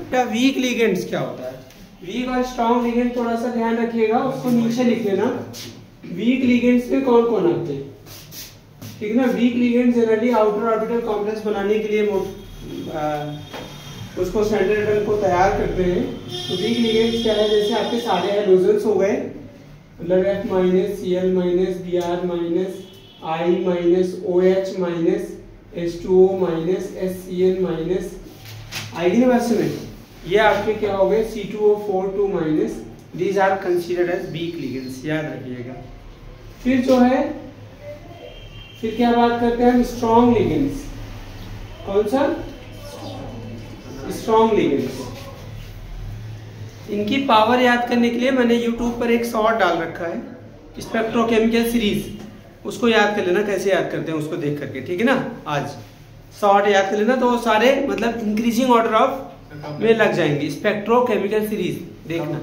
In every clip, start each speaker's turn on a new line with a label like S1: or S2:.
S1: क्या week ligands क्या होता है? वीक और स्ट्रॉन्ग लिगेंड थोड़ा सा ध्यान रखिएगा, उसको नीचे लिख लेना। वीक लिगेंड्स पे कौन कौन आते हैं, ठीक है ना। Weak ligands generally outer orbital complex बनाने के लिए उसको सेंट्रल एटम को तैयार करते हैं। तो वीक लिगेंड्स क्या है, जैसे आपके सारे हैलोजेंस हो गए, मतलब F minus Cl minus Br minus I minus OH minus H2O minus HCl minus, आएगी ना वैसे में, ये आपके क्या हो गए C2O4 2 माइनस, these are considered as weak ligands, याद रखिएगा। फिर जो है, फिर क्या बात करते हैं हम, स्ट्रॉन्ग लिगेंड्स। कौन सा? Strong ligands. इनकी पावर याद करने के लिए मैंने YouTube पर एक शॉर्ट डाल रखा है, स्पेक्ट्रोकेमिकल सीरीज, उसको याद कर लेना, कैसे याद करते हैं उसको देख करके, ठीक है ना। आज शॉर्ट याद कर लेना, तो वो सारे मतलब इंक्रीजिंग ऑर्डर ऑफ में लग जाएंगे। स्पेक्ट्रोकेमिकल सीरीज देखना,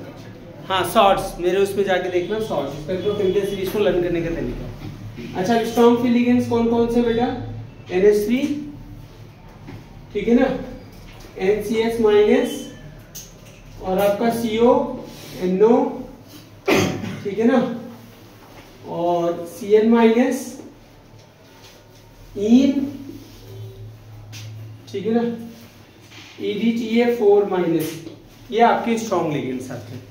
S1: हाँ शॉर्ट्स मेरे उसमें जाके देखना, शॉर्ट्स स्पेक्ट्रोकेमिकल सीरीज को लर्न करने का तरीका। अच्छा, स्ट्रॉन्ग लिगेंड्स कौन कौन से बेटा? NH3, ठीक है ना, NCS माइनस और आपका CO NO, ठीक है ना, और Cl माइनस इन, ठीक है ना, EDTA4 माइनस, ये आपके स्ट्रॉन्ग लिगेंड्स आते हैं।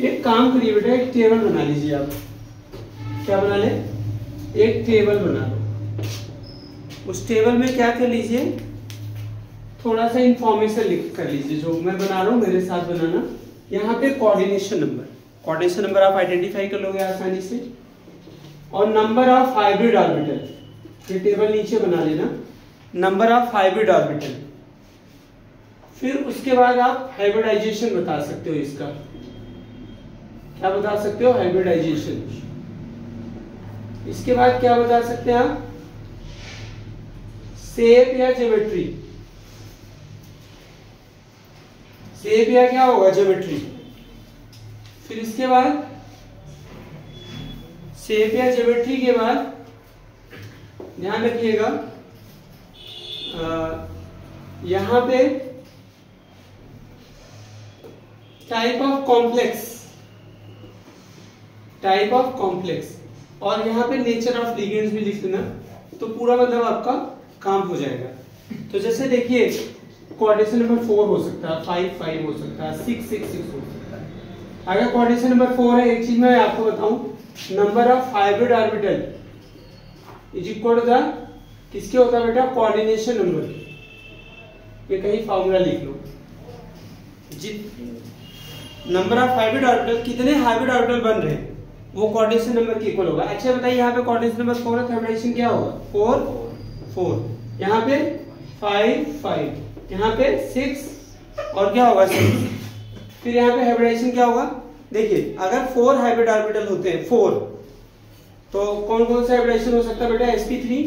S1: एक काम करिए बेटा, एक टेबल बना लीजिए आप। क्या बना ले? एक टेबल बना लो। उस टेबल में क्या कर लीजिए, थोड़ा सा इंफॉर्मेशन लिख कर लीजिए, जो मैं बना रहा हूँ मेरे साथ बनाना। यहाँ पे कोऑर्डिनेशन नंबर आप आइडेंटिफाई कर लोगे आसानी से, और नंबर ऑफ हाइब्रिड ऑर्बिटल, ये टेबल नीचे बना लेना, नंबर ऑफ हाइब्रिड ऑर्बिटल। फिर उसके बाद आप हाइब्रिडाइजेशन बता सकते हो इसका, क्या बता सकते हो? हाइब्रिडाइजेशन। इसके बाद क्या बता सकते हैं आप? शेप या ज्योमेट्री, शेप या क्या होगा? ज्योमेट्री। फिर इसके बाद शेप या ज्योमेट्री के बाद ध्यान रखिएगा, यहां पे टाइप ऑफ कॉम्प्लेक्स, और यहाँ पे नेचर ऑफ लिगेंड्स भी लिख देना, तो पूरा मतलब आपका काम हो जाएगा। तो जैसे देखिए, कोऑर्डिनेशन नंबर 4 हो सकता है, 5 5 हो सकता है, 6 6 6 हो सकता है। अगर कोऑर्डिनेशन नंबर 4 है, एक चीज मैं आपको बताऊं, number of hybrid orbital is equal to the, किसके होता है बेटा? Coordination number. ये कहीं फॉर्मूला लिख लो, नंबर ऑफ हाइब्रिड ऑर्बिटल, कितने हाइब्रिड ऑर्बिटल बन रहे हैं, वो कोऑर्डिनेशन नंबर के इक्वल होगा। अच्छा बताइए, यहाँ पे कोऑर्डिनेशन नंबर 4 है, तो हाइब्रिडाइजेशन क्या होगा? 4 4, यहाँ पे 5 5, यहाँ पे 6, और क्या होगा? 6। फिर यहाँ पे हाइब्रिडाइजेशन क्या होगा? देखिए, अगर 4 हाइब्रिड ऑर्बिटल होते हैं, 4, तो कौन कौन सा हाइब्रिडाइजेशन हो सकता है बेटा? sp3,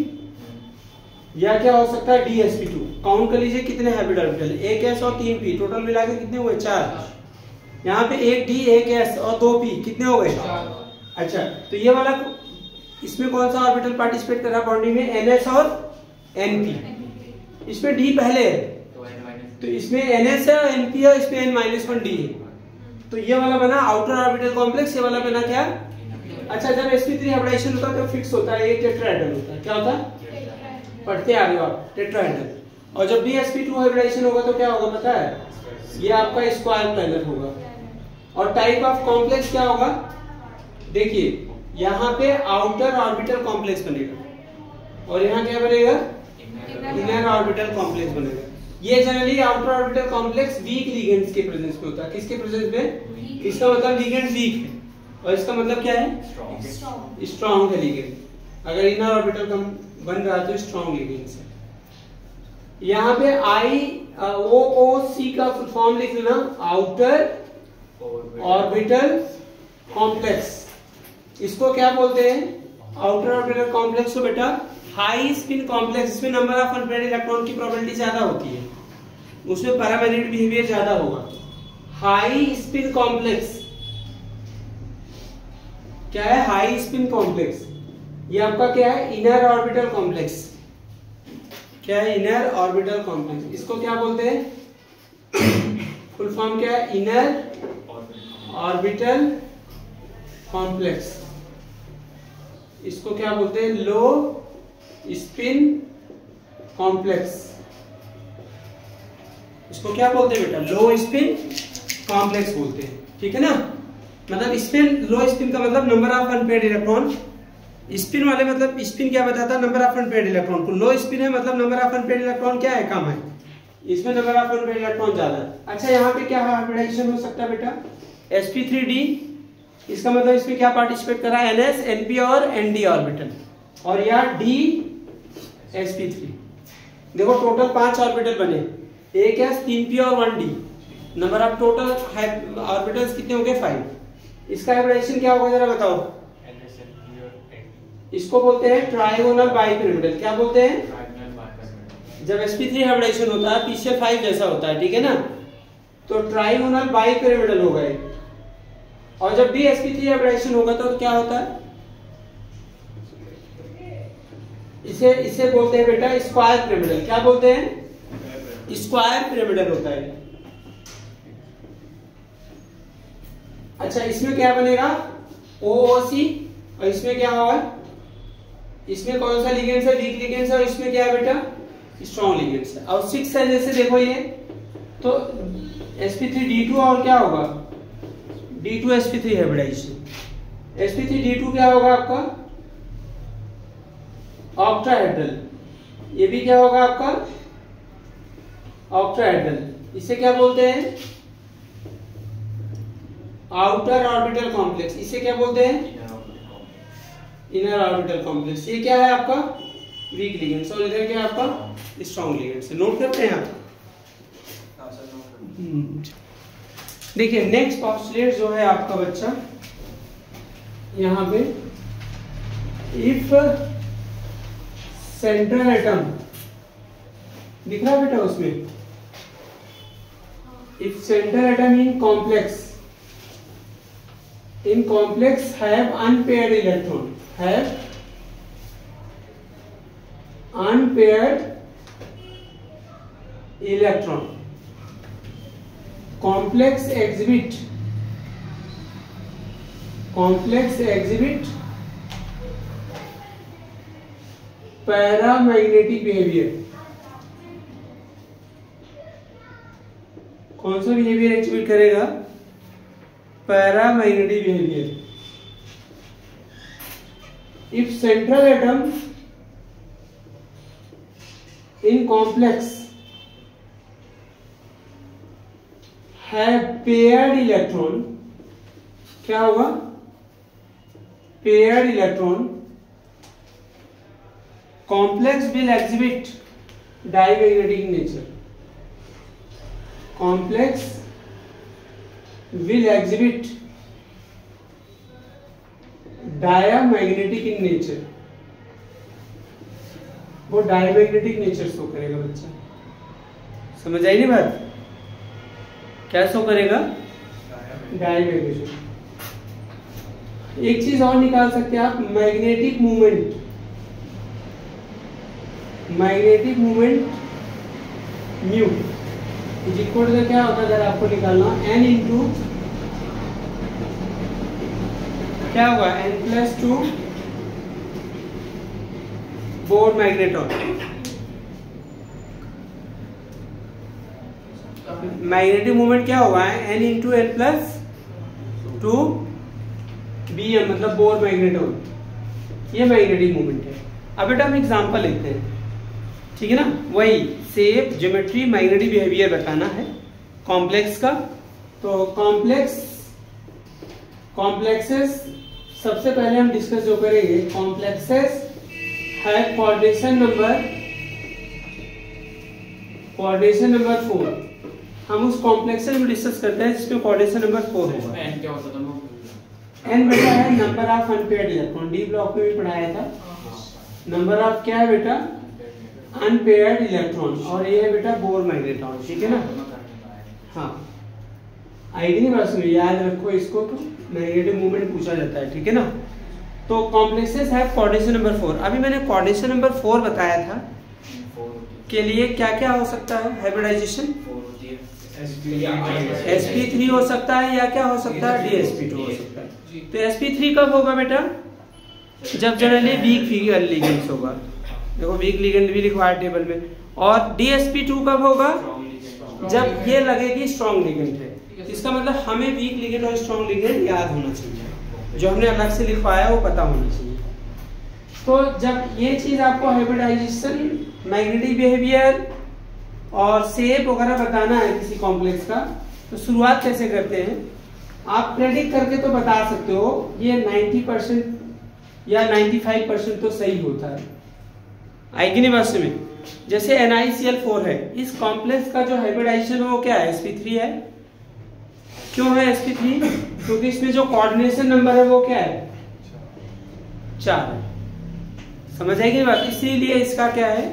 S1: या क्या हो सकता है? dsp2। काउंट कर लीजिए कितने हाइब्रिड ऑर्बिटल, 1 s और 3 p, टोटल मिलाकर कितने हुए? 4। यहाँ पे 1 d 1 s और 2 p, कितने हो गए? 4। अच्छा, तो ये वाला, इसमें कौन सा ऑर्बिटल पार्टिसिपेट कर रहा है बॉन्डिंग में? ns और np। इसमें d पहले है, तो इसमें ns है और np है, इसमें n-1 d है। तो ये वाला बना आउटर ऑर्बिटल कॉम्प्लेक्स, ये वाला बना क्या? अच्छा, जब sp3 हाइब्रिडाइजेशन होता है तो फिक्स होता है, एक टेट्राहेड्रल होता है। क्या होता है? पढ़ते आ रहे हो आप, टेट्राहेड्रल। और जब भी sp2 हाइब्रिडाइजेशन होगा तो क्या होगा पता है? ये आपका स्क्वायर प्लेनर होगा। और टाइप ऑफ कॉम्प्लेक्स क्या होगा? देखिए, यहाँ पे आउटर ऑर्बिटल कॉम्प्लेक्स बनेगा, और यहाँ क्या बनेगा? इनर ऑर्बिटल कॉम्प्लेक्स बनेगा। ये generally outer orbital complex weak ligands के प्रेजेंस में होता है। किसके प्रेजेंस में? इसका मतलब लिगेंड वीक है, और इसका मतलब क्या है? स्ट्रॉन्ग है लिगेंड। अगर इनर ऑर्बिटल बन रहा है तो स्ट्रॉन्ग लिगेंड्स है। यहाँ पे IOOC का फुल फॉर्म लिख लेना, आउटर ऑर्बिटल कॉम्प्लेक्स। इसको क्या बोलते हैं? आउटर ऑर्बिटल कॉम्प्लेक्स को बेटा हाई स्पिन कॉम्प्लेक्स। इसमें नंबर ऑफ अनपेयर्ड इलेक्ट्रॉन की प्रोबेबिलिटी ज्यादा होती है, उसमें पैरामैग्नेटिक बिहेवियर ज्यादा होगा। हाई स्पिन कॉम्प्लेक्स क्या है? High spin complex. ये आपका क्या है? Inner orbital complex. क्या है? Inner orbital complex. इसको क्या बोलते हैं? फुल फॉर्म क्या है? Inner orbital complex. इसको क्या बोलते हैं? लो स्पिन कॉम्प्लेक्स। इसको क्या बोलते हैं बेटा? लो स्पिन कॉम्प्लेक्स बोलते हैं, ठीक है ना। मतलब स्पिन, लो स्पिन का मतलब number of unpaired electron. Spin वाले मतलब स्पिन क्या बताता है? नंबर ऑफ अनपेयर्ड इलेक्ट्रॉन को। लो स्पिन है मतलब नंबर ऑफ अनपेयर्ड इलेक्ट्रॉन क्या है? कम है। इसमें नंबर ऑफ अनपेयर्ड इलेक्ट्रॉन ज्यादा है। अच्छा, यहाँ पे क्या हाइब्रिडाइजेशन हो सकता है बेटा? sp3d। इसका मतलब इसमें क्या पार्टिसिपेट कर रहा है? ns, np और nd ऑर्बिटल, और या d sp3। देखो टोटल 5 ऑर्बिटल बने, एक s, 3p और 1d। Number of total orbitals कितने हो गए? 5। इसका हाइब्रिडाइजेशन क्या होगा जरा बताओ? इसको बोलते हैं ट्राइगोनल बाइपिरामिडल। क्या बोलते हैं? जब sp3 हाइब्रिडाइजेशन होता है pCl5 जैसा होता है, ठीक है ना, तो ट्राइगोनल बाइपिरामिडल होगा ये। और जब भी sp3 हाइब्रिडाइजेशन होगा तो क्या होता है? इसे बोलते हैं बेटा स्क्वायर पिरामिडल। क्या बोलते हैं? स्क्वायर पिरामिडल होता है। अच्छा, इसमें क्या बनेगा? OOC। और इसमें क्या होगा? इसमें कौन सा लिगेंड्स है? वीक लिगेंड्स है। और इसमें क्या है बेटा? स्ट्रॉन्ग लिगेंड्स है। और 6 है जैसे देखो ये, तो sp3d2 और क्या होगा? d2 sp3 hybridisation. sp3d2 क्या होगा आपका? ऑक्टाहेड्रल। ये भी क्या होगा आपका? ऑक्टाहेड्रल। इसे क्या बोलते हैं? Outer orbital complex. इसे क्या बोलते हैं? Inner orbital complex. ये क्या है आपका? Weak ligands. और इधर क्या है आपका? Strong ligands. नोट करते हैं आप? देखिए नेक्स्ट पोस्टुलेट जो है आपका बच्चा यहाँ पे, इफ सेंट्रल एटम दिख रहा है बेटा उसमें, if central atom in complex have unpaired electron, have unpaired electron, complex exhibit paramagnetic behavior। कौन सा बिहेवियर एक्टिवेट करेगा? Paramagnetic behaviour. If central atom in complex have paired electron, क्या होगा? Paired electron. Complex will exhibit diamagnetic nature. Complex will exhibit diamagnetic in nature। वो diamagnetic nature show करेगा बच्चा। समझ आई नहीं बात? क्या शो करेगा? डायमैग्नेटिक। एक चीज और निकाल सकते हैं आप, magnetic movement. Magnetic movement mu equal to क्या होता है अगर आपको निकालना? n इंटू क्या होगा? n+2 bore magneton. Magnetic movement क्या होगा? n इंटू n+2 bm, मतलब बोर मैग्नेटॉन। ये मैग्नेटिक मूवमेंट है। अब बेटा हम एग्जांपल लेते हैं, ठीक है ना। वही शेप, ज्योमेट्री, मैग्नेटिक बिहेवियर बताना है कॉम्प्लेक्स का। तो कॉम्प्लेक्सेस सबसे पहले हम डिस्कस जो करेंगे, कॉम्प्लेक्सेस है कोऑर्डिनेशन नंबर 4। हम उस कॉम्प्लेक्सेस में डिस्कस करते हैं जिसमें कोऑर्डिनेशन नंबर 4 होगा। n क्या होता था? n बेटा है number of unpaired electron. D block में भी पढ़ाया था। नंबर ऑफ क्या है बेटा? Unpaired electron. और ये है बेटा बोर मैग्नेटॉन, ठीक है ना। हाँ, आईडी बात सुनिए, याद रखो इसको, तो मैग्नेटिक मूवमेंट पूछा जाता है, ठीक है ना। तो कॉम्प्लेक्सेस है कोऑर्डिनेशन नंबर 4। अभी मैंने कोऑर्डिनेशन नंबर 4 बताया था, के लिए क्या क्या हो सकता है हाइब्रिडाइजेशन? sp3 हो सकता है या क्या हो सकता है dsp2 हो सकता है। तो sp3 कब होगा बेटा? जब जनरली वीक लिगेंड्स होगा। देखो वीक लिगेंड भी लिखवा है टेबल में। और dsp2 कब होगा? जब ये लगे कि स्ट्रॉन्ग लिगेंड है। इसका मतलब हमें वीक लिगेंड और स्ट्रॉन्ग लिगेंड याद होना चाहिए, जो हमने अलग से लिखवाया वो पता होना चाहिए। तो जब ये चीज आपको हाइब्रिडाइजेशन, मैग्नेटिक बिहेवियर और शेप वगैरह बताना है किसी कॉम्प्लेक्स का, तो शुरुआत कैसे करते हैं? आप प्रेडिक्ट करके तो बता सकते हो ये 90% या 95% तो सही होता है, आएगी नहीं बात में। जैसे NiCl4 है, इस कॉम्प्लेक्स का जो हाइब्रिडाइजेशन है वो क्या है? sp3 है। क्यों है sp3? क्योंकि इसमें जो कोऑर्डिनेशन नंबर है वो क्या है? 4 है। समझ आएगी बात? इसीलिए इसका क्या है,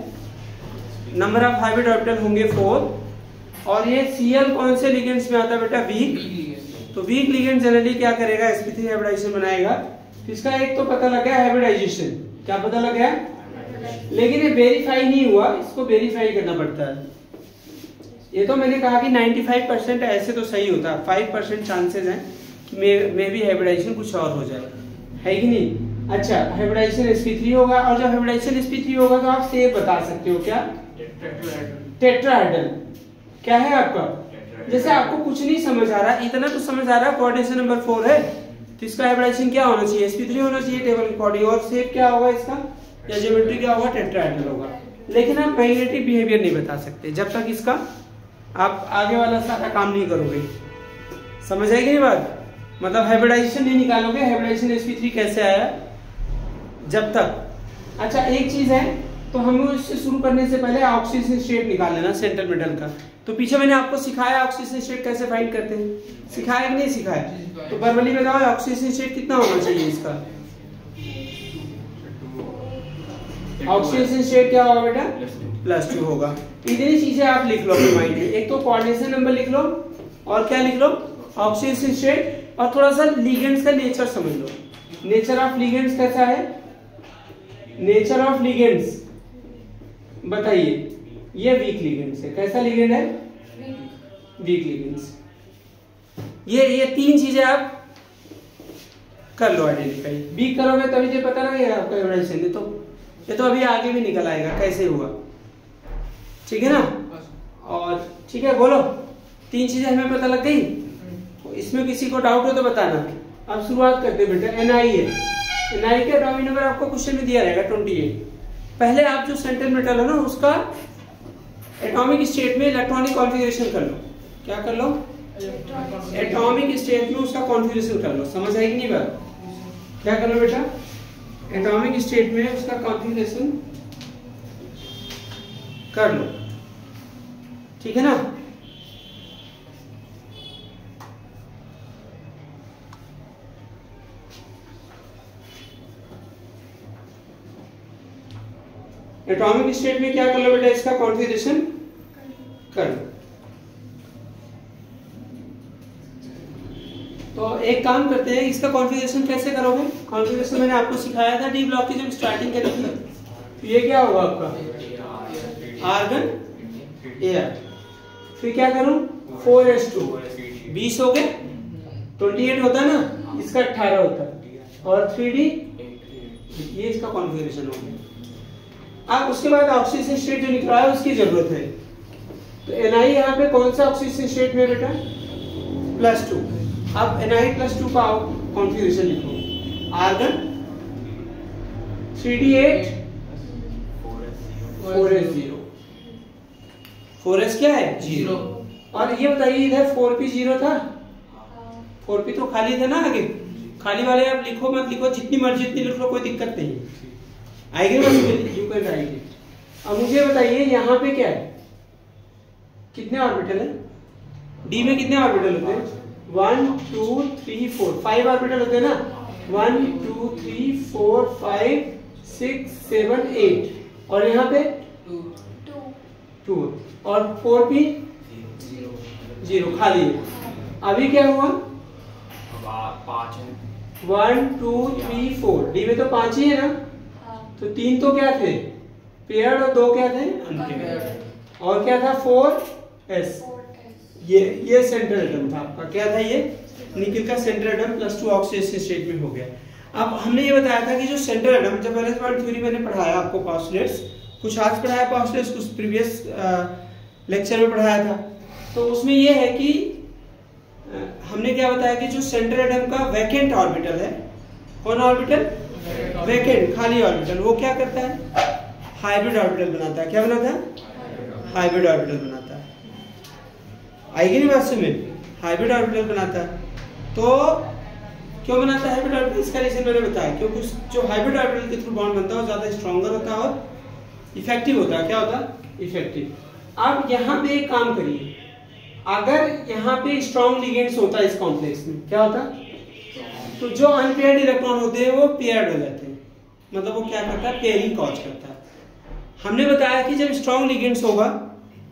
S1: नंबर ऑफ हाइब्रिड ऑर्बिटल होंगे 4। और ये Cl कौन से लिगेंड्स में आता है बेटा? वीक। तो वीक लिगेंड जनरली क्या करेगा? sp3 हाइब्रिडाइजेशन बनाएगा। तो इसका एक तो पता लग गया हाइब्रिडाइजेशन, क्या पता लग गया? लेकिन ये वेरीफाई नहीं हुआ, इसको वेरीफाई करना पड़ता है। ये तो मैंने कहा कि 95% ऐसे तो सही होता है, 5% चांसेस हैं कि मे भी हाइब्रिडाइजेशन कुछ और हो जाए, है कि नहीं? अच्छा, हाइब्रिडाइजेशन sp3 होगा। और जब हाइब्रिडाइजेशन sp3 होगा तो आप शेप बता सकते हो, क्या? टेट्राहेड्रल। क्या है आपका? जैसे आपको कुछ नहीं समझ आ रहा, इतना तो समझ आ रहा है कोऑर्डिनेशन नंबर 4 है, तो इसका हाइब्रिडाइजेशन क्या होना चाहिए? sp3 होना चाहिए टेबल अकॉर्डिंग। और शेप क्या होगा इसका, या ज्योमेट्री क्या होगा? टेट्राहेड्रल होगा। लेकिन आप मैग्नेटिक बिहेवियर नहीं बता सकते जब तक इसका आप आगे वाला सारा काम नहीं करोगे। समझ आएगी नहीं बात? मतलब हाइब्रिडाइजेशन नहीं निकालोगे, हाइब्रिडाइजेशन sp3 कैसे आया जब तक। अच्छा, एक चीज है, तो हमें इससे शुरू करने से पहले ऑक्सीजन स्टेट निकाल लेना सेंट्रल मेटल का। तो पीछे मैंने आपको सिखाया ऑक्सीजन स्टेट कैसे फाइंड करते हैं, सिखाया कि नहीं सिखाया? तो वर्बली बताओ ऑक्सीजन स्टेट कितना होना चाहिए इसका? ऑक्सीजन स्टेट क्या होगा बेटा? +2 होगा। इतनी चीजें आप लिख लो अपने माइंड में। एक तो कोऑर्डिनेशन नंबर लिख लो, और क्या लिख लो? Oxygen state. और थोड़ा सा लिगेंड्स का नेचर समझ लो। नेचर ऑफ लिगेंड्स कैसा है? नेचर ऑफ लिगेंड्स बताइए। ये वीक लिगेंड्स है। कैसा लिगेंड है? Weak ligands. ये 3 चीजें आप कर लो आइडेंटिफाई। वीक करोगे तभी तो पता लगेगा आपका हाइब्रिडाइजेशन। तो ये तो अभी आगे भी निकल आएगा कैसे हुआ, ठीक है ना? और ठीक है, बोलो 3 चीजें हमें पता लग गई। इसमें किसी को डाउट हो तो बताना। अब शुरुआत करते हैं बेटा। Ni है, Ni का एटॉमिक नंबर आपको क्वेश्चन में दिया रहेगा 28। पहले आप जो सेंट्रल मेटल है ना उसका एटॉमिक स्टेट में इलेक्ट्रॉनिक कॉन्फ़िगरेशन कर लो। क्या कर लो? एटॉमिक स्टेट में उसका कॉन्फ़िगरेशन कर लो। समझ आएगी नहीं बात? क्या कर लो बेटा? एटॉमिक स्टेट में उसका कॉन्फ़िगरेशन कर लो, ठीक है ना? एटॉमिक स्टेट में क्या कर लो बेटा? इसका कॉन्फ़िगरेशन कर लो। तो एक काम करते हैं, इसका कॉन्फ़िगरेशन कैसे करोगे? कॉन्फ़िगरेशन मैंने आपको सिखाया था डी ब्लॉक की जब स्टार्टिंग करी थी। तो ये क्या होगा आपका? Argon air. फिर क्या करूं? 4s2 20 हो गए, 28 होता है ना, इसका 18 होता है, और 3d ये इसका कॉन्फ़िगरेशन हो गया। अब उसके बाद ऑक्सीजन स्टेट जो निकला है उसकी जरूरत है। तो Ni यहाँ पे कौन सा ऑक्सीजन स्टेट में बेटा? +2। अब Ni+2 का कॉन्फ़िगरेशन लिखो। Argon 3d8 4s0। 4s क्या है? 0। और ये बताइए इधर 4p 0 था? 4p तो खाली था ना आगे। खाली वाले आप लिखो मत लिखो, जितनी मर्जी इतनी लिख लो, कोई दिक्कत नहीं है, आएगी ना यू कैन राइट। अब मुझे बताइए यहाँ पे क्या है? कितने ऑर्बिटल है? डी में कितने ऑर्बिटल होते हैं? 1 2 3 4 5 ऑर्बिटल होते हैं ना। 1 2 3 4 5 6 7 8। और यहाँ पे 2 और 4p 0 खाली है। अभी क्या हुआ?
S2: 5 है। 1
S1: 2 3 4। डी में तो 5 ही है ना, तो 3 तो क्या थे? पेयर्ड और 2 क्या थे अनपेयर्ड। और क्या था 4s, ये सेंट्रल एटम था आपका। क्या था ये निकल का सेंट्रल एटम +2 ऑक्सीडेशन स्टेट में हो गया। अब हमने ये बताया था कि जो सेंट्रल एटम, जब वैलेंस बॉन्ड थ्योरी मैंने पढ़ाया आपको पोस्टुलेट्स, कुछ आज पढ़ाया पोस्टुलेट्स, कुछ प्रीवियस लेक्चर में पढ़ाया था, तो उसमें ये है कि हमने क्या बताया कि जो सेंट्रल एटम का वैकेंट ऑर्बिटल है, कौन ऑर्बिटल, वैकेंट खाली ऑर्बिटल, वो क्या करता है हाइब्रिड ऑर्बिटल बनाता है। क्या बनाता है हाइब्रिड ऑर्बिटल बनाता है। आएगी नहीं बात में, हाइब्रिड ऑर्बिटल बनाता है। तो क्यों बनाता है हाइब्रिड ऑर्बिटल, इसका रीजन मैंने बताया, क्योंकि जो हाइब्रिड ऑर्बिटल के थ्रू बॉन्ड बनता है वो ज्यादा स्ट्रॉन्गर होता है और इफेक्टिव होता है। क्या होता है इफेक्टिव। आप यहाँ पे एक काम करिए, अगर यहाँ पे स्ट्रॉन्ग लिगेंड्स होता है इस कॉम्प्लेक्स में, क्या होता है, तो जो अनपेयर्ड इलेक्ट्रॉन होते हैं वो पेयर्ड हो जाते हैं, मतलब वो क्या करता है पेयरिंग कॉज करता है। हमने बताया कि जब स्ट्रॉन्ग लिगेंड्स होगा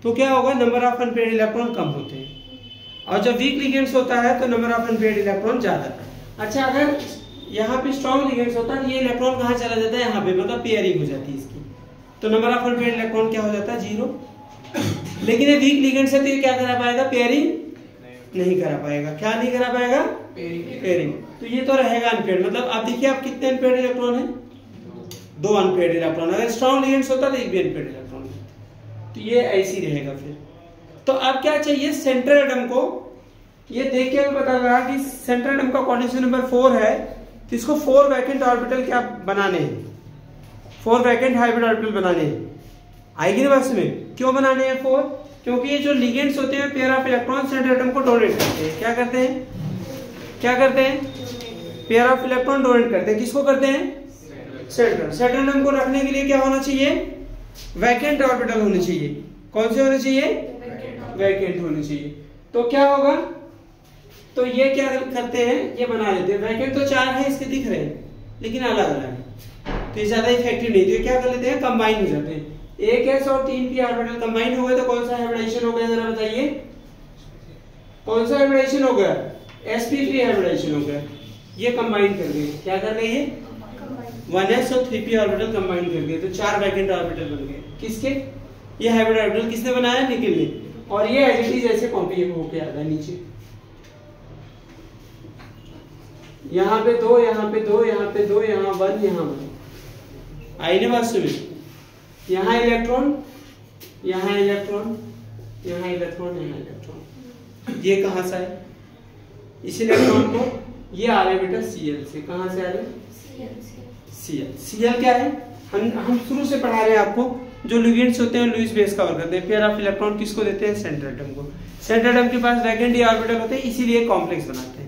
S1: तो क्या होगा, नंबर ऑफ अनपेयर्ड इलेक्ट्रॉन कम होते हैं, और जब वीक लिगेंड्स होता है तो नंबर ऑफ अनपेयर्ड इलेक्ट्रॉन ज्यादा। अच्छा, अगर यहाँ पे स्ट्रॉन्ग लिगेंड्स होता है तो ये इलेक्ट्रॉन कहाँ चला जाता है, यहाँ पे, मतलब पेयरिंग हो जाती है इसकी, तो नंबर ऑफ अनपेयर्ड इलेक्ट्रॉन क्या हो जाता है 0। लेकिन ये वीक लिगेंड्स है तो ये क्या करा पाएगा, पेयरिंग नहीं करा पाएगा। क्या नहीं करा पाएगा, पेयरिंग। तो ये तो रहेगा अनपेयर्ड। मतलब आप देखिए आप कितने अनपेयर्ड इलेक्ट्रॉन है, 2 अनपेयर्ड इलेक्ट्रॉन। अगर स्ट्रॉन्ग लिगेंड्स होता तो एक भी अनपेयर्ड इलेक्ट्रॉन है, तो ये ऐसे ही रहेगा फिर। तो अब क्या चाहिए, सेंट्रल एटम को ये देख के हमें पता लगा कि सेंट्रल एटम का कोऑर्डिनेशन नंबर 4 है, तो इसको 4 वैकेंट ऑर्बिटल क्या बनाने हैं, 4 वैकेंट हाइब्रिड ऑर्बिटल बनाने हैं। आएगी ना बस में, क्यों बनाने हैं 4, क्योंकि ये जो लिगेंड्स होते हैं pair of electron central atom को डोनेट करते हैं। क्या करते हैं, क्या करते हैं, पेयर ऑफ इलेक्ट्रॉन डोनेट करते हैं। किसको करते हैं, सेंट्रल एटम को रखने के लिए क्या होना चाहिए, वैकेंट ऑर्बिटल होने चाहिए। कौन से होने चाहिए, वैकेंट होने चाहिए। तो क्या होगा, तो ये क्या करते हैं, ये बना लेते हैं। वैकेंट तो 4 है इसके दिख रहे हैं, लेकिन अलग अलग है, तो ये ज्यादा इफेक्टिव नहीं। तो ये क्या कर लेते हैं, कंबाइन हो जाते हैं। 1s और 3p ऑर्बिटल कंबाइन हो गए तो कौन सा हाइब्रिडाइजेशन हो गया, जरा बताइए कौन सा हाइब्रिडाइजेशन हो गया, sp3 हाइब्रिडाइजेशन हो गया। ये कंबाइन कर गए, क्या कर गए, ये 1s और 3p ऑर्बिटल कंबाइन कर गए, तो 4 वैकेंट ऑर्बिटल बन गए। किसके, ये हाइब्रिड ऑर्बिटल किसने बनाया, निकल ने। और ये एज जैसे कॉपी होके आता है नीचे, यहाँ पे 2, यहाँ पे 2, यहाँ पे 2, यहाँ 1, यहाँ 1। आई ना बात समझ, यहाँ इलेक्ट्रॉन, यहाँ इलेक्ट्रॉन, यहाँ इलेक्ट्रॉन, यहाँ इलेक्ट्रॉन। ये कहाँ से है, इस इलेक्ट्रॉन को ये आ रहे बेटा Cl से। कहाँ से आ रहे, Cl क्या है, हम शुरू से पढ़ा रहे हैं आपको, जो लिगेंड्स होते हैं लुईस बेस कवर करते हैं। पेयर ऑफ इलेक्ट्रॉन किसको देते हैं, सेंट्रल एटम को। सेंट्रल एटम के पास वैकेंट ऑर्बिटल होते हैं, इसीलिए कॉम्प्लेक्स बनाते हैं।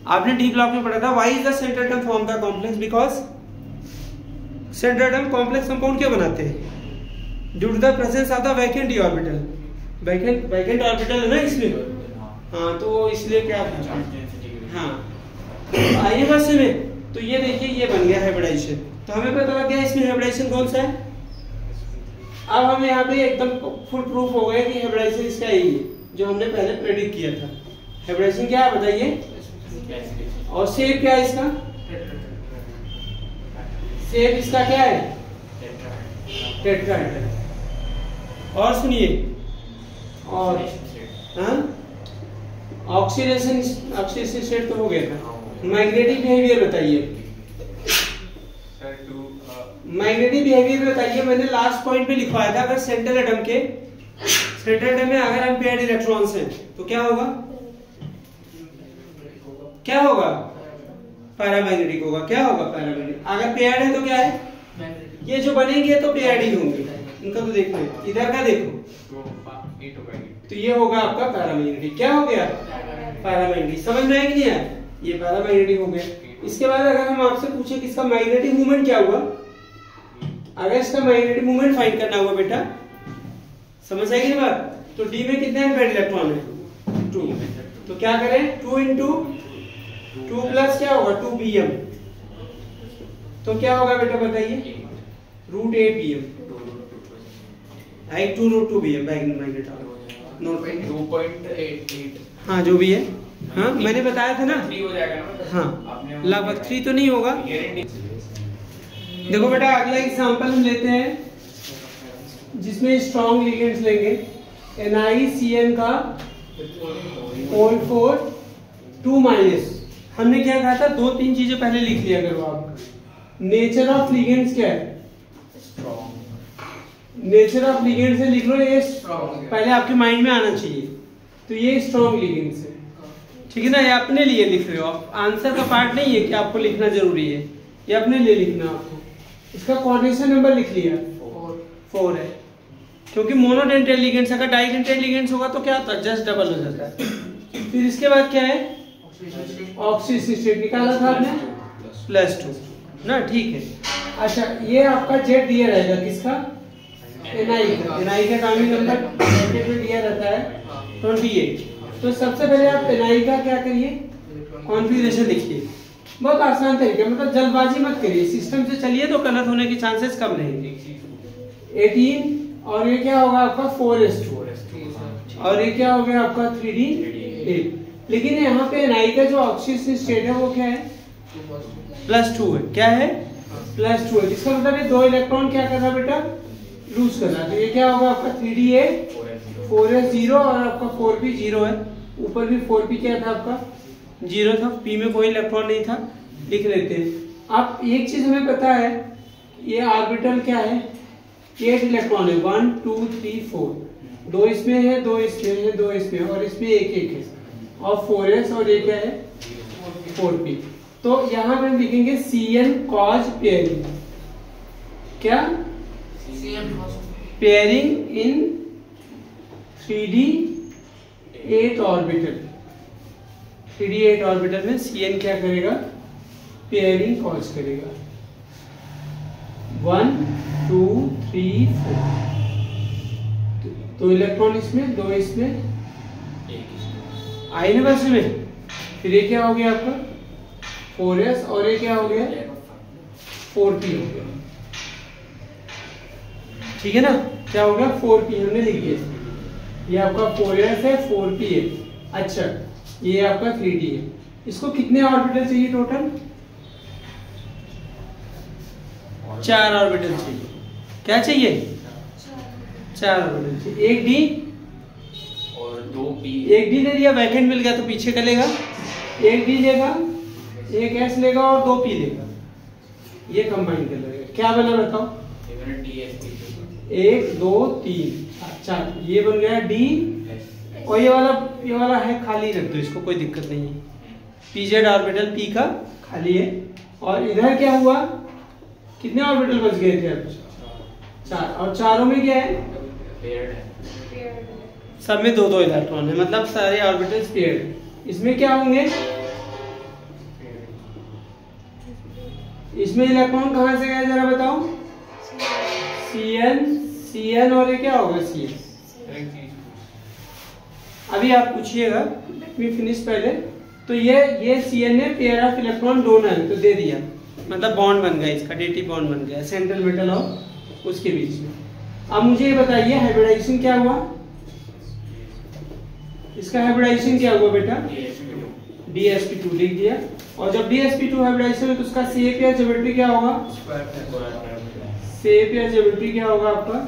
S1: आपने डी ब्लॉक में पढ़ा था, why is the central atom form the complex, because central atom complex compound क्यों बनाते हैं, due to the presence of the vacant orbital. Vacant orbital है ना इसमें, हाँ, तो इसलिए क्या, हाँ आइए बस में। तो ये देखिए ये बन गया हाइब्रिडाइजेशन, तो हमें पता लग गया इसमें हाइब्रिडाइजेशन कौन सा है। अब हम यहाँ पे एकदम फुल प्रूफ हो गए कि हाइब्रिडाइजेशन इसका यही है जो हमने पहले प्रेडिक्ट किया था। हाइब्रिडाइजेशन क्या है बताइए, और शेप क्या है इसका, शेप इसका क्या है, टेट्राहेड्रल। और सुनिए, और ऑक्सीडेशन स्टेट तो हो गया था। मैग्नेटिक बिहेवियर बताइए, मैग्नेटिक बिहेवियर बताइए। मैंने लास्ट पॉइंट पे लिखवाया था, अगर सेंट्रल एटम में अगर अनपेयर्ड इलेक्ट्रॉन्स हैं तो क्या होगा, क्या होगा, पैरामैग्नेटिक होगा। क्या होगा, पैरामैग्नेटिक। अगर पेयर्ड है तो क्या है, ये जो बनेंगे तो पेयर्ड ही होंगे, इनका तो देखो, इधर का देखो, तो ये होगा आपका पैरामैग्नेटिक। क्या हो गया, पैरामैग्नेटिक। समझ में आया कि नहीं आया, ये पैरामैग्नेटिक हो गया। इसके बाद अगर हम आपसे पूछे कि इसका मैग्नेटिक मूवमेंट क्या हुआ, अगर इसका मैग्नेटिक मूवमेंट फाइंड करना हुआ बेटा, समझ आएगी ना बात। तो डी में कितने अनपेयर्ड इलेक्ट्रॉन है, 2, तो क्या करें, 2 into 2 प्लस क्या होगा 2pm, तो क्या होगा बेटा बताइए, √8pm, 2√2pm मैग्नेट,
S2: 2.88,
S1: हाँ जो भी है, हाँ मैंने बताया था ना,
S2: 3 हो जाएगा ना,
S1: हाँ लगभग 3 तो नहीं होगा। देखो बेटा अगला एग्जांपल हम लेते हैं, जिसमें स्ट्रॉन्ग लिगेंड्स लेंगे NiCN का 0.4 2-। हमने क्या कहा था, 2-3 चीजें पहले लिख लिया करो आप। नेचर ऑफ लिगेंड्स क्या है, नेचर ऑफ लिगेंड से लिख लो, ये पहले आपके माइंड में आना चाहिए। तो ये स्ट्रॉन्ग लिगेंड्स है, ठीक है ना, ये अपने लिए लिख रहे हो आप, आंसर का पार्ट नहीं है कि आपको लिखना जरूरी है, ये अपने लिए लिखना आपको। इसका कोऑर्डिनेशन नंबर लिख लिया 4 है, क्योंकि मोनोडेंटेड लिगेंड्स, अगर डाइडेंटेड लिगेंड्स होगा तो क्या होता है, जस्ट डबल हो जाता है। फिर इसके बाद क्या है, ऑक्सीजन स्टेट निकाला था आपने +2 ना, ठीक है। अच्छा, ये आपका जेड दिया रहेगा किसका, NI का कामी नंबर ब्रैकेट में दिया रहता है 28। तो सबसे पहले आप NI का क्या करिए, कॉन्फ़िगरेशन लिखिए, बहुत आसान तरीका, मतलब जल्दबाजी मत करिए, सिस्टम से चलिए तो गलत होने के चांसेस कम रहेंगे। 18 और ये क्या होगा आपका 4s2 और ये क्या हो गया आपका 3D8। लेकिन यहाँ पे NI का जो ऑक्सीजन स्टेट है वो क्या है, +2 है। क्या है, +2 है। इसका मतलब ये 2 इलेक्ट्रॉन क्या कर रहा है बेटा, लूज कर रहा है। तो ये क्या होगा आपका 3D8 4s0 और आपका 4p 0 है, ऊपर भी 4p क्या था आपका 0 था, p में कोई इलेक्ट्रॉन नहीं था, लिख लेते हैं। अब एक चीज हमें पता है, ये ऑर्बिटल क्या है, 8 इलेक्ट्रॉन है, 1 2 3 4, 2 इसमें है, 2 इसमें है, 2 इसमें है, और इसमें एक है, और 4s और ये क्या है 4p। तो यहाँ पे हम लिखेंगे CN cos पेयरिंग, क्या पेयरिंग इन 3D8 ऑर्बिटल, 3D8 ऑर्बिटल में CN क्या करेगा, पेयरिंग कॉज करेगा। 1 2 3 4, 2 इलेक्ट्रॉन इसमें, 2 इसमें, आई ना बस में। फिर ये क्या हो गया आपका 4s और ये क्या हो गया 4p हो गया, ठीक है ना, क्या हो गया 4p हमने लिख दिया। ये आपका 4s है, 4p है। अच्छा, ये आपका 3D है। इसको कितने ऑर्बिटल चाहिए टोटल, 4 ऑर्बिटल चाहिए। क्या चाहिए, 4 ऑर्बिटल चाहिए। एक D
S2: और 2p,
S1: एक D ले लिया, वैकेंट मिल गया तो पीछे का लेगा, एक D लेगा, एक S लेगा और 2p लेगा, ये कंबाइन कर लेगा। क्या बना बताओ, 1 2 3 4, ये बन गया D, और ये वाला है खाली, रख दो इसको, कोई दिक्कत नहीं है। pz ऑर्बिटल p का खाली है। और इधर क्या हुआ, कितने ऑर्बिटल बच गए थे अब, 4, और चारों में क्या है, सब में 2 इलेक्ट्रॉन है, मतलब सारे ऑर्बिटल्स पेयर्ड। इसमें क्या होंगे, इसमें इलेक्ट्रॉन कहां से गया जरा बताओ, CN और ये क्या होगा CS। अभी आप पूछिएगा, फिनिश पहले। तो ये CN है, पेयर ऑफ इलेक्ट्रॉन डोनर है, तो दे दिया, मतलब बॉन्ड बन गया, इसका DT बॉन्ड बन गया सेंट्रल मेटल और उसके बीच में। अब मुझे ये बताइए हाइब्रिडाइजेशन क्या हुआ, इसका हाइब्रिडाइजेशन क्या हुआ बेटा, DsP2 लिख दिया। और जब DsP2 हाइब्रिडाइजेशन है तो उसका शेप या ज्योमेट्री क्या होगा, शेप या ज्योमेट्री क्या होगा आपका,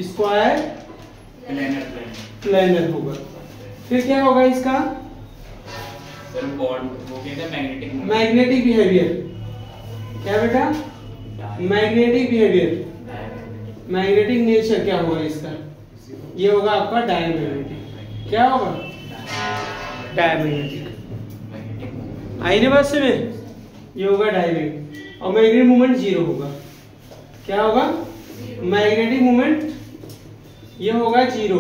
S1: स्क्वायर प्लेनर होगा। फिर क्या होगा इसका, मैग्नेटिक बिहेवियर। क्या बेटा, मैग्नेटिक बिहेवियर, मैग्नेटिक नेचर क्या होगा इसका, ये होगा आपका डायमैग्नेटिक। क्या होगा, डायमैग्नेटिक। आई ना बात से में, ये होगा डायमैग्नेटिक। और मैग्नेटिक मूवमेंट 0 होगा। क्या होगा, मैग्नेटिक मूवमेंट ये होगा 0।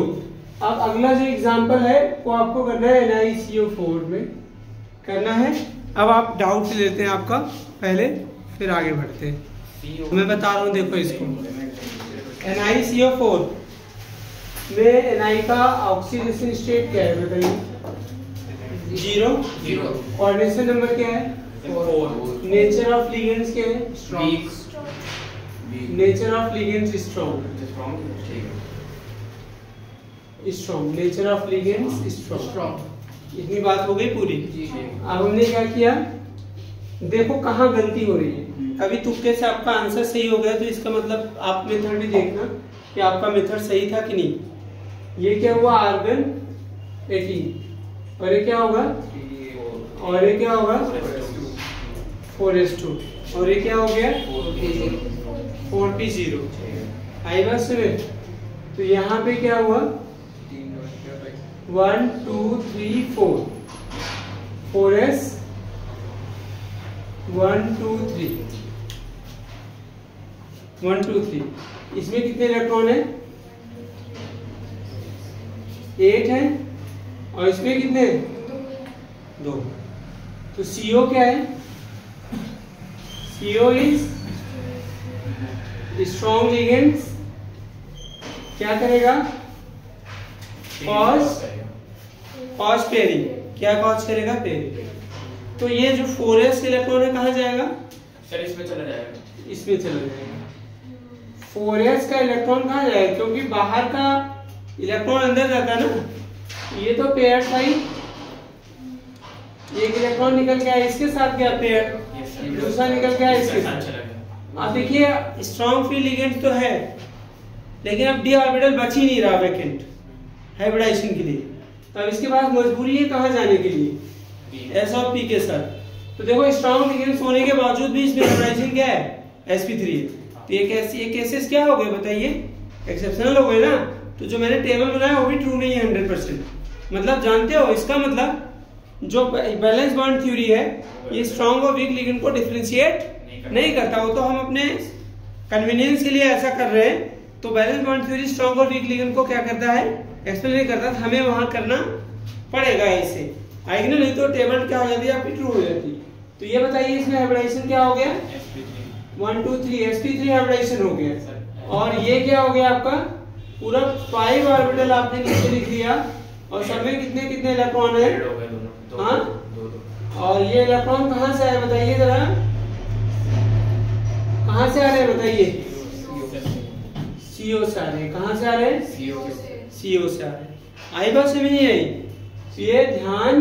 S1: अब अगला जो एग्जांपल है वो आपको करना है NiCO4 में करना है। अब आप डाउट लेते हैं आपका पहले, फिर आगे बढ़ते हैं। मैं बता रहा हूँ, देखो इसको, NiCO4 में Ni का ऑक्सीडेशन स्टेट क्या है बताइए, 0। कोऑर्डिनेशन नंबर क्या है,
S2: 4।
S1: नेचर ऑफ लिगेंड्स क्या है, strong. Nature of ligands strong, strong. Nature of ligands strong. इतनी बात हो गई पूरी। अब हमने क्या किया, देखो कहाँ गलती हो रही है। अभी तुक्के से आपका आंसर सही हो गया तो इसका मतलब आप मेथड भी देखना कि आपका मेथड सही था कि नहीं। ये क्या हुआ, आर्गन 18 और ये क्या होगा, और ये क्या होगा 4s2 और ये क्या हो गया 4p0। आई बात सुने। तो यहाँ पे क्या हुआ 1 2 3 4 4s 1 2 3 1 2 3। इसमें कितने इलेक्ट्रॉन है, 8 है और इसमें कितने 2। तो CO क्या है, CO इज स्ट्रॉन्ग लिगेंड्स, क्या करेगा कॉज पेयरिंग, क्या कॉज करेगा पेयरिंग। तो ये जो 4s इलेक्ट्रॉन है कहाँ जाएगा
S2: सर, इसमें चला जाएगा,
S1: इसमें चला जाएगा। 4s का इलेक्ट्रॉन कहाँ जाएगा, क्योंकि बाहर का इलेक्ट्रॉन अंदर जाता है ना। ये तो पेयर था ही, एक इलेक्ट्रॉन निकल गया इसके साथ गया पेयर, दूसरा निकल गया इसके साथ चला गया। अब देखिए स्ट्रॉन्ग फ्री लिगेंड तो है, लेकिन अब डी ऑर्बिटल बच ही नहीं रहा वैकेंट हाइब्रिडाइजेशन के लिए। तो अब इसके बाद मजबूरी है कहाँ जाने के लिए, एस और पी के साथ। तो देखो स्ट्रॉन्ग लिगेंड्स होने के बावजूद भी इसमें हाइब्रिडाइजेशन क्या है, sp3 है। तो ये केसेस क्या हो गए बताइए, एक्सेप्शनल हो गए ना। तो जो मैंने टेबल बनाया वो भी ट्रू नहीं है 100%। मतलब जानते हो इसका मतलब जो बैलेंस बॉन्ड थ्योरी है ये स्ट्रॉन्ग और वीक लिगेंड को डिफरेंशिएट नहीं करता। वो तो हम अपने कन्वीनियंस के लिए ऐसा कर रहे हैं। तो बैलेंस बॉन्ड थ्योरी स्ट्रॉन्ग और वीक लिगेंड को क्या करता है, एक्सप्लेन नहीं करता। हमें वहां करना पड़ेगा इसे, आएगी ना, नहीं तो टेबल क्या हो जाती है आपकी ट्रू हो जाती है। तो ये बताइए इसमें हाइब्रिडाइजेशन क्या हो गया 1 2 3 sp3 हाइब्रिडाइजेशन हो गया। और ये क्या हो गया आपका पूरा 5 ऑर्बिटल आपने नीचे लिख दिया और सब में कितने कितने इलेक्ट्रॉन है, हाँ। और ये इलेक्ट्रॉन कहाँ से आए बताइए जरा, कहाँ से आ रहे हैं बताइए, CO से आ रहे हैं। कहाँ से आ रहे हैं, CO से आ रहे हैं। आई बात समझ नहीं आई, ये ध्यान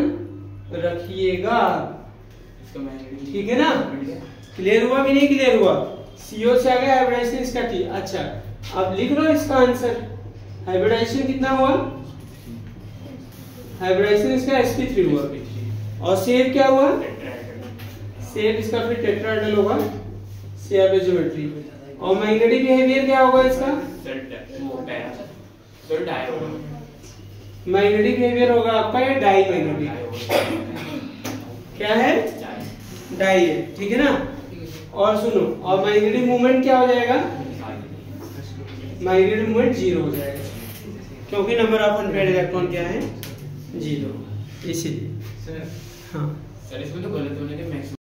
S1: रखिएगा, ठीक है ना। क्लियर हुआ कि नहीं क्लियर हुआ, CO से आ गया हाइब्रिडाइजेशन इसका ठीक। अच्छा अब लिख लो इसका आंसर, हाइब्रिडाइजेशन कितना हुआ, हाइब्रिडाइजेशन इसका sp3 हुआ। और शेप क्या हुआ, शेप इसका फिर टेट्राहेड्रल होगा, शेप है ज्योमेट्री। और मैग्नेटिक बिहेवियर क्या होगा इसका, मैग्नेटिक बिहेवियर होगा आपका ये डाई मैग्नेटिक, क्या है डाई है, ठीक है ना। और सुनो, और मैग्नेटिक मूवमेंट क्या हो जाएगा, मैग्नेटिक मूवमेंट 0 हो जाएगा, क्योंकि नंबर ऑफ अनपेयर्ड इलेक्ट्रॉन क्या है 0, इसीलिए। हाँ
S2: सर इसमें तो गलत होने के मैक्सिमम